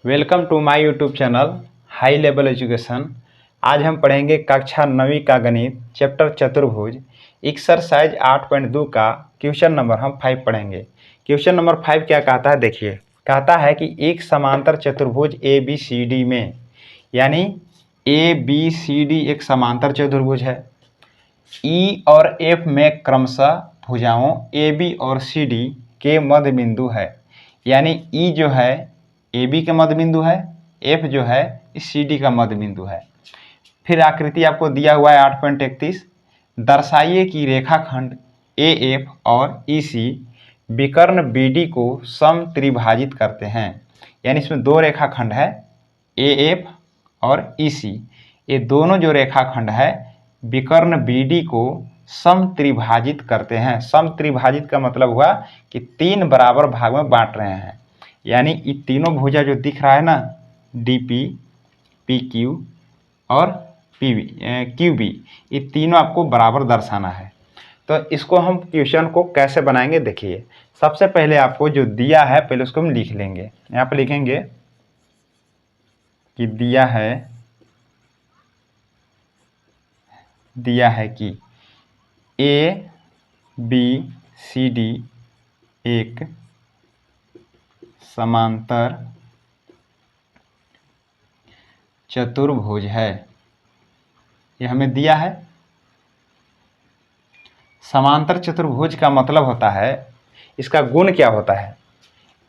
Welcome to my YouTube channel high level education. आज हम पढ़ेंगे कक्षा 9वीं का गणित चैप्टर चतुर्भुज एक्सरसाइज 8.2 का क्वेश्चन नंबर हम 5 पढ़ेंगे। क्वेश्चन नंबर 5 क्या कहता है, देखिए। कहता है कि एक समांतर चतुर्भुज ए बी सी डी में, यानी ए बी सी डी एक समांतर चतुर्भुज है। ई और एफ में क्रमशः भुजाओं ए बी और सी डी के मध्य बिंदु है। यानी ई जो है ए बी का मध्य बिंदु है, एफ जो है इस सी डी का मध्य बिंदु है। फिर आकृति आपको दिया हुआ है 8.31। दर्शाइए कि रेखाखंड ए एफ और ई सी विकर्ण बी डी को सम त्रिभाजित करते हैं। यानी इसमें दो रेखाखंड है, ए एफ और ई सी। ये दोनों जो रेखाखंड है विकर्ण बी डी को सम त्रिभाजित करते हैं। सम त्रिभाजित का मतलब हुआ कि तीन बराबर भाग में बांट रहे हैं। यानी ये तीनों भुजा जो दिख रहा है ना, डी पी, पी क्यू और पी बी, क्यू बी, ये तीनों आपको बराबर दर्शाना है। तो इसको हम क्वेश्चन को कैसे बनाएंगे, देखिए। सबसे पहले आपको जो दिया है पहले उसको हम लिख लेंगे। यहाँ पर लिखेंगे कि दिया है कि ए बी सी डी एक समांतर चतुर्भुज है। ये हमें दिया है। समांतर चतुर्भुज का मतलब होता है, इसका गुण क्या होता है।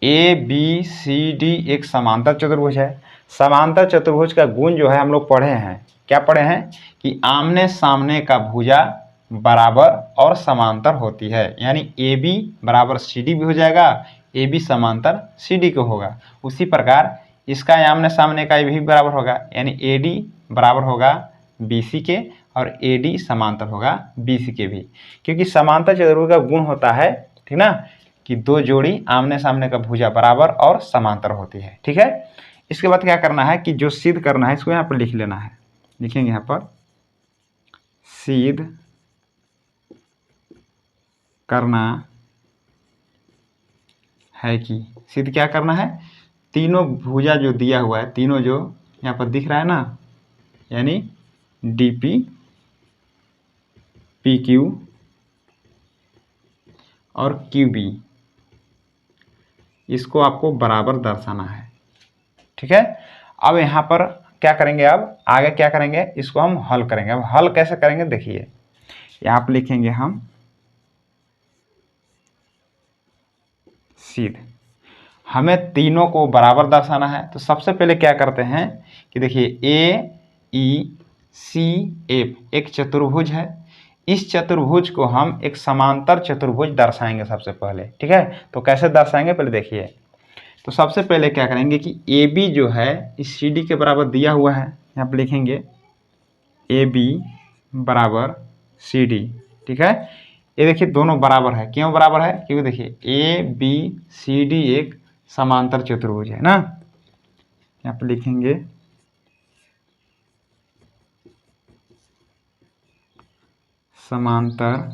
ए बी सी डी एक समांतर चतुर्भुज है। समांतर चतुर्भुज का गुण जो है हम लोग पढ़े हैं, क्या पढ़े हैं कि आमने सामने का भुजा बराबर और समांतर होती है। यानी ए बी बराबर सी डी भी हो जाएगा, ए बी समांतर सी डी को होगा। उसी प्रकार इसका आमने सामने का भी बराबर होगा, यानी ए डी बराबर होगा बी सी के और ए डी समांतर होगा बी सी के भी। क्योंकि समांतर चतुर्भुज का गुण होता है, ठीक ना, कि दो जोड़ी आमने सामने का भुजा बराबर और समांतर होती है। ठीक है। इसके बाद क्या करना है कि जो सिद्ध करना है इसको यहाँ पर लिख लेना है। लिखेंगे यहाँ पर सिद्ध करना है कि, सिद्ध क्या करना है, तीनों भुजा जो दिया हुआ है, तीनों जो यहाँ पर दिख रहा है ना, यानी डी पी, पी क्यू और क्यू बी, इसको आपको बराबर दर्शाना है। ठीक है। अब यहाँ पर क्या करेंगे, अब आगे क्या करेंगे, इसको हम हल करेंगे। अब हल कैसे करेंगे, देखिए। यहाँ पर लिखेंगे हम सिद्ध, हमें तीनों को बराबर दर्शाना है। तो सबसे पहले क्या करते हैं कि देखिए ए ई सी एफ एक चतुर्भुज है। इस चतुर्भुज को हम एक समांतर चतुर्भुज दर्शाएंगे सबसे पहले। ठीक है। तो कैसे दर्शाएंगे, पहले देखिए। तो सबसे पहले क्या करेंगे कि ए बी जो है इस सी डी के बराबर दिया हुआ है। यहाँ पर लिखेंगे ए बी बराबर सी डी। ठीक है। ये देखिए दोनों बराबर है। क्यों बराबर है, क्योंकि देखिए ए बी सी डी एक समांतर चतुर्भुज है ना। यहाँ पर लिखेंगे समांतर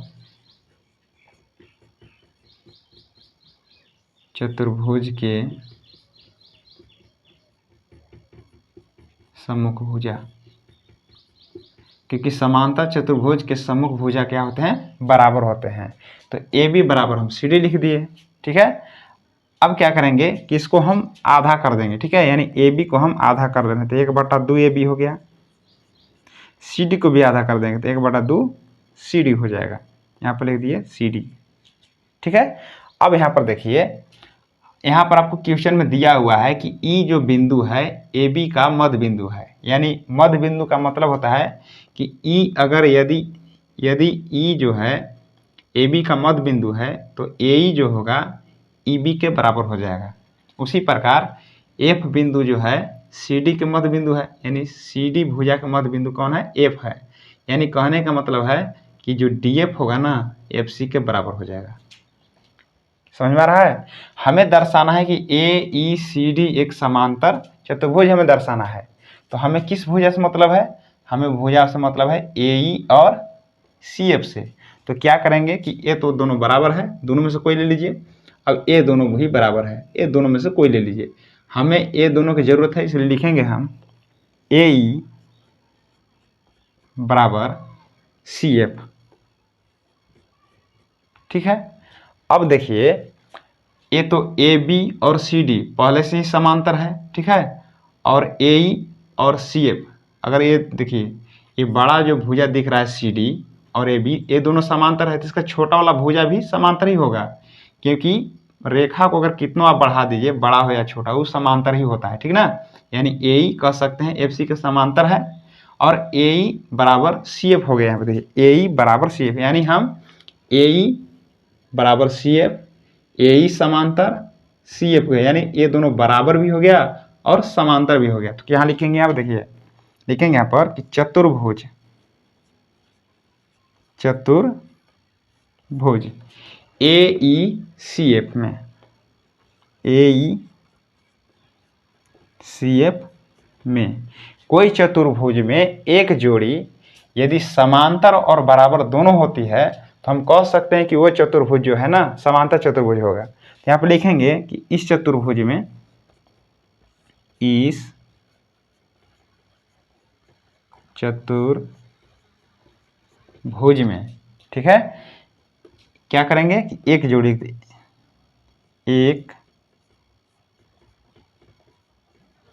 चतुर्भुज के सम्मुख भुजा। क्योंकि समांतर चतुर्भुज के सम्मुख भुजा क्या होते हैं, बराबर होते हैं। तो ए बी बराबर हम सी डी लिख दिए। ठीक है। अब क्या करेंगे कि इसको हम आधा कर देंगे। ठीक है। यानी ए बी को हम आधा कर देंगे तो 1/2 ए बी हो गया। सी डी को भी आधा कर देंगे तो 1/2 सी डी हो जाएगा। यहाँ पर लिख दिए सी डी। ठीक है। अब यहाँ पर देखिए, यहाँ पर आपको क्वेश्चन में दिया हुआ है कि ई जो बिंदु है ए बी का मध्य बिंदु है। यानी मध्य बिंदु का मतलब होता है कि ई अगर यदि ई जो है ए बी का मध्य बिंदु है तो ए ई जो होगा ई बी के बराबर हो जाएगा। उसी प्रकार एफ बिंदु जो है सी डी के मध्य बिंदु है। यानी सी डी भुजा का मध्य बिंदु कौन है, एफ है। यानी कहने का मतलब है कि जो डी एफ होगा ना, एफ सी के बराबर हो जाएगा। समझ में आ रहा है। हमें दर्शाना है कि ए ई सी डी एक समांतर चतुर्भुज हमें दर्शाना है। तो हमें किस भुजा से मतलब है, हमें भुजा से मतलब है ए ई और सी एफ से। तो क्या करेंगे कि ए तो दोनों बराबर है, दोनों में से कोई ले लीजिए। अब ए दोनों भी बराबर है, ए दोनों में से कोई ले लीजिए। हमें ए दोनों की ज़रूरत है, इसलिए लिखेंगे हम ए ई बराबर सी एफ। ठीक है, अब देखिए ये तो ए बी और सी डी पहले से ही समांतर है। ठीक है, और ए ई और सी एफ, अगर ये देखिए ये बड़ा जो भुजा दिख रहा है सी डी और ए बी, ये दोनों समांतर है, तो इसका छोटा वाला भुजा भी समांतर ही होगा, क्योंकि रेखा को अगर कितना आप बढ़ा दीजिए, बड़ा हो या छोटा, वो समांतर ही होता है। ठीक ना, यानी ए ई कह सकते हैं एफ सी के समांतर है, और ए ई बराबर सी एफ हो गया। यहाँ पे देखिए ए ई बराबर सी एफ, यानी हम ए ई बराबर सी एफ, ए ई समांतर सी एफ हो गया, यानी ये दोनों बराबर भी हो गया और समांतर भी हो गया। तो क्या लिखेंगे आप, देखिए लिखेंगे यहाँ पर कि चतुर्भुज, चतुर्भुज ए ई सी एफ में, ए ई सी एफ में कोई चतुर्भुज में एक जोड़ी यदि समांतर और बराबर दोनों होती है, तो हम कह सकते हैं कि वो चतुर्भुज जो है ना समांतर चतुर्भुज होगा। तो यहाँ पर लिखेंगे कि इस चतुर्भुज में, इस चतुर्भुज में, ठीक है, क्या करेंगे कि एक जोड़ी, एक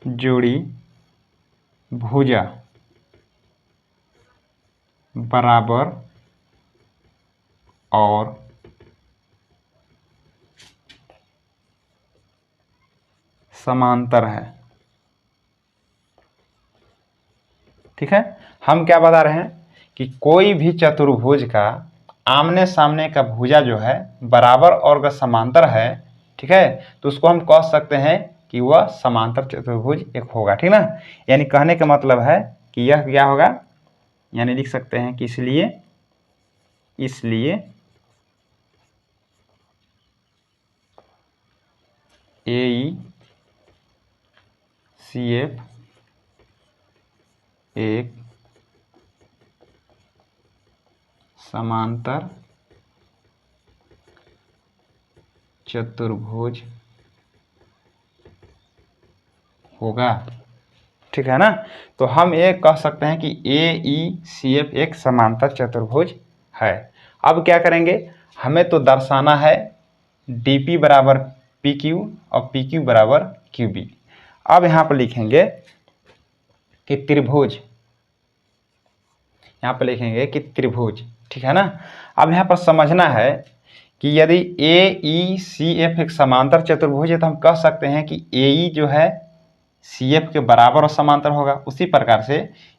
जोड़ी भुजा बराबर और समांतर है। ठीक है, हम क्या बता रहे हैं कि कोई भी चतुर्भुज का आमने सामने का भुजा जो है बराबर और अगर समांतर है, ठीक है, तो उसको हम कह सकते हैं कि वह समांतर चतुर्भुज एक होगा। ठीक ना, यानी कहने का मतलब है कि यह क्या होगा, यानी लिख सकते हैं कि इसलिए ए ई सी एफ एक समांतर चतुर्भुज होगा। ठीक है ना, तो हम ये कह सकते हैं कि ए ई सी एफ एक समांतर चतुर्भुज है। अब क्या करेंगे, हमें तो दर्शाना है डी पी बराबर पी क्यू और पी क्यू बराबर क्यू बी। अब यहाँ पर लिखेंगे कि त्रिभुज, यहाँ पर लिखेंगे कि त्रिभुज। ठीक है ना, अब यहाँ पर समझना है कि यदि ए ई सी एफ एक समांतर चतुर्भुज है, तो हम कह सकते हैं कि ए ई जो है सी एफ के बराबर और समांतर होगा। उसी प्रकार से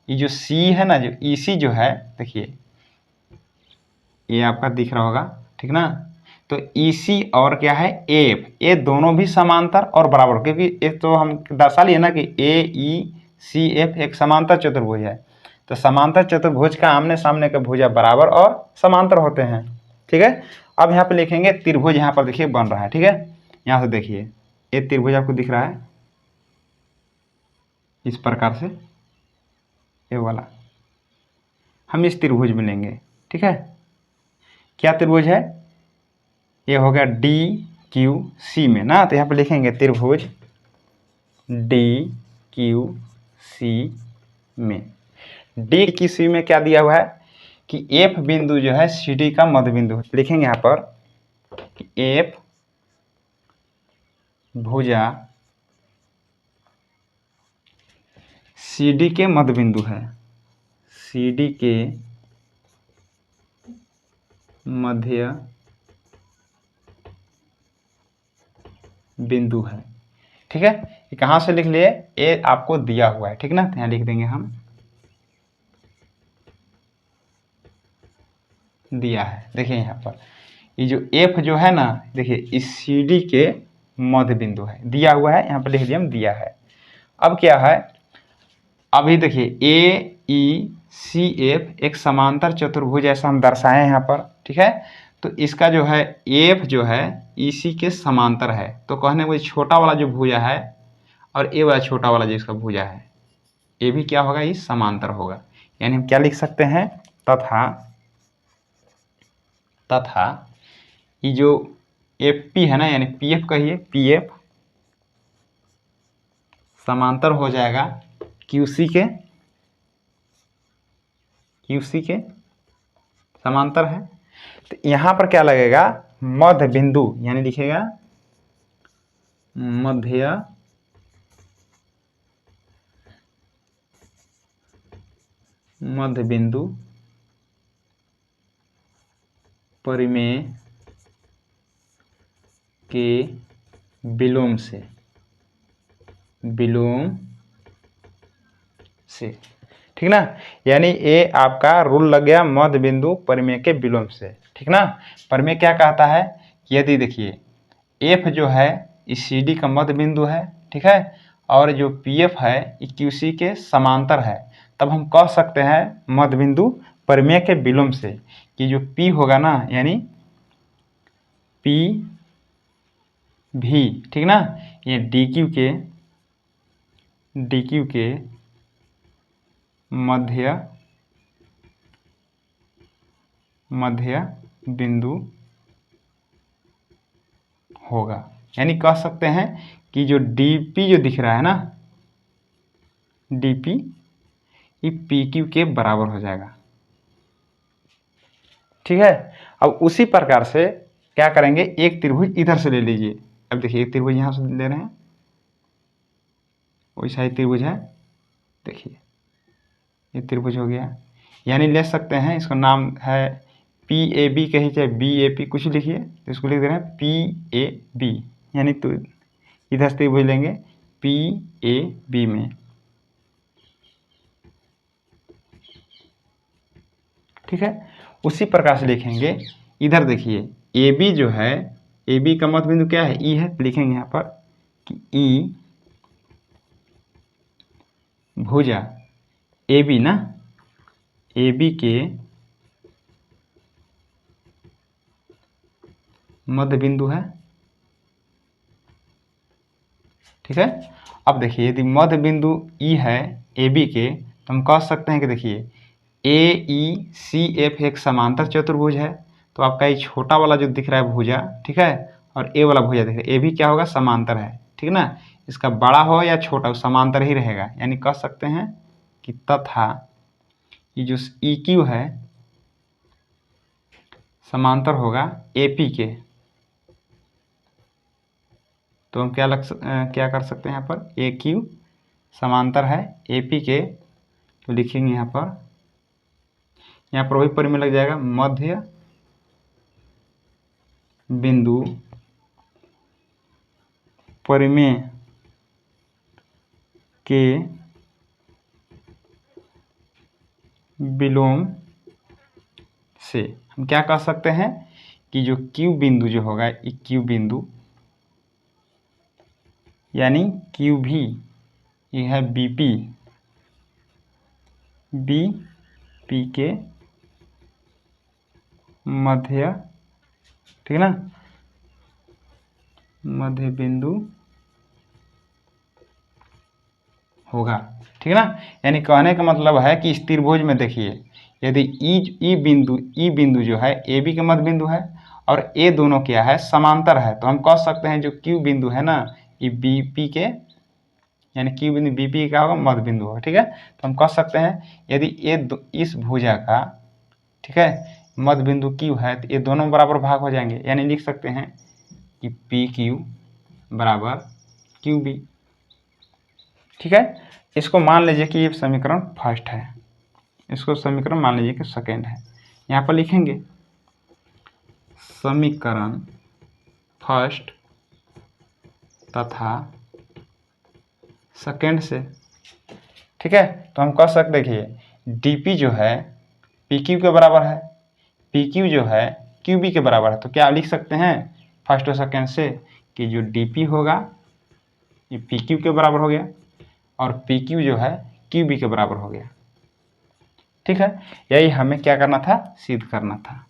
ये जो सी है ना, जो ई सी जो है, देखिए ये आपका दिख रहा होगा। ठीक ना, तो ई सी और क्या है एफ, ये दोनों भी समांतर और बराबर, क्योंकि एक तो हम दर्शा लिए ना कि ए ई सी एफ एक समांतर चतुर्भुज है, तो समांतर चतुर्भुज का आमने सामने का भुजा बराबर और समांतर होते हैं। ठीक है, अब यहाँ पे लिखेंगे त्रिभुज, यहाँ पर देखिए बन रहा है। ठीक है, यहाँ से देखिए ये त्रिभुज आपको दिख रहा है इस प्रकार से, ये वाला हम इस त्रिभुज में लेंगे। ठीक है, क्या त्रिभुज है, ये हो गया डी क्यू सी में ना, तो यहाँ पे लिखेंगे त्रिभुज डी क्यू सी में। डी क्यू सी में क्या दिया हुआ है कि एफ बिंदु जो है सी डी का मध्य बिंदु है। लिखेंगे यहाँ पर कि एफ भुजा सी डी के मध्य बिंदु है, सी डी के मध्य बिंदु है। ठीक है, ये कहाँ से लिख लिए, ये आपको दिया हुआ है। ठीक ना, तो यहाँ लिख देंगे हम दिया है। देखिए यहाँ पर ये जो एफ जो है ना, देखिए इस सी डी के मध्य बिंदु है, दिया हुआ है, यहाँ पर लिख दिया हम दिया है। अब क्या है, अभी देखिए ए ई सी एफ एक समांतर चतुर्भुज ऐसा हम दर्शाए यहाँ पर। ठीक है, तो इसका जो है एफ जो है ई सी के समांतर है, तो कहने को छोटा वाला जो भुजा है और ए वाला छोटा वाला जो इसका भुजा है, ये भी क्या होगा, ये समांतर होगा। यानी हम क्या लिख सकते हैं, तथा ये जो एफ पी है ना, यानी पी एफ कहिए, पी एफ समांतर हो जाएगा QC के, समांतर है। तो यहाँ पर क्या लगेगा, मध्य बिंदु, यानी लिखेगा मध्य बिंदु परिमेय के विलोम से, ठीक ना। यानी ये आपका रूल लग गया मध्य बिंदु परिमेय के विलोम से, ठीक ना। परिमेय क्या कहता है कि यदि देखिए F जो है इस CD का मध्य बिंदु है, ठीक है, और जो PF है ये QC के समांतर है, तब हम कह सकते हैं मध्य बिंदु परिमेय के विलोम से कि जो P होगा ना, यानी P भी, ठीक ना, ये DQ के मध्य बिंदु होगा। यानी कह सकते हैं कि जो DP जो दिख रहा है ना, DP ये PQ के बराबर हो जाएगा, ठीक है। अब उसी प्रकार से क्या करेंगे, एक त्रिभुज इधर से ले लीजिए। अब देखिए एक त्रिभुज यहाँ से ले रहे हैं, वैसा ही त्रिभुज है, देखिए ये त्रिभुज हो गया। यानी ले सकते हैं, इसका नाम है PAB कहीं चाहे BAP कुछ लिखिए, तो इसको लिख दे रहे हैं PAB, यानी तो इधर से त्रिभुज लेंगे PAB में, ठीक है। उसी प्रकार से लिखेंगे इधर, देखिए AB जो है, AB का मध्य बिंदु क्या है, E है, लिखेंगे यहाँ पर कि E भुजा AB ना, AB के मध्य बिंदु है, ठीक है। अब देखिए यदि मध्य बिंदु E है AB के, तो हम कह सकते हैं कि देखिए AECF एक समांतर चतुर्भुज है, तो आपका ये छोटा वाला जो दिख रहा है भुजा, ठीक है, और A वाला भुजा दिख रहा है, ये भी क्या होगा, समांतर है, ठीक ना। इसका बड़ा हो या छोटा, समांतर ही रहेगा। यानी कह सकते हैं कि तथा ये जो EQ है समांतर होगा AP के। तो हम क्या कर सकते हैं यहाँ पर, AQ समांतर है AP के, तो लिखेंगे यहाँ पर वही परिमेय लग जाएगा, मध्य बिंदु परिमेय के विलोम से हम क्या कह सकते हैं कि जो Q बिंदु जो होगा, ये Q बिंदु यानी Q भी, ये है BP के मध्य, ठीक ना, मध्य बिंदु होगा, ठीक ना। यानी कहने का मतलब है कि इस त्रिभुज में देखिए यदि ई बिंदु जो है AB के मध्य बिंदु है और A दोनों क्या है, समांतर है, तो हम कह सकते हैं जो Q बिंदु है ना, ये BP के, यानी Q बिंदु BP का होगा, मध्य बिंदु होगा, ठीक है। तो हम कह सकते हैं यदि इस भुजा का, ठीक है, मध्य बिंदु Q है, तो ये दोनों बराबर भाग हो जाएंगे। यानी लिख सकते हैं कि PQ बराबर QB, ठीक है। इसको मान लीजिए कि ये समीकरण फर्स्ट है, इसको समीकरण मान लीजिए कि सेकेंड है। यहाँ पर लिखेंगे समीकरण फर्स्ट तथा सेकेंड से, ठीक है। तो हम कह सकते, देखिए DP जो है PQ के बराबर है, PQ जो है QB के बराबर है, तो क्या लिख सकते हैं फर्स्ट और सेकेंड से कि जो DP होगा ये PQ के बराबर हो गया और PQ जो है QB के बराबर हो गया, ठीक है। यही हमें क्या करना था, सिद्ध करना था।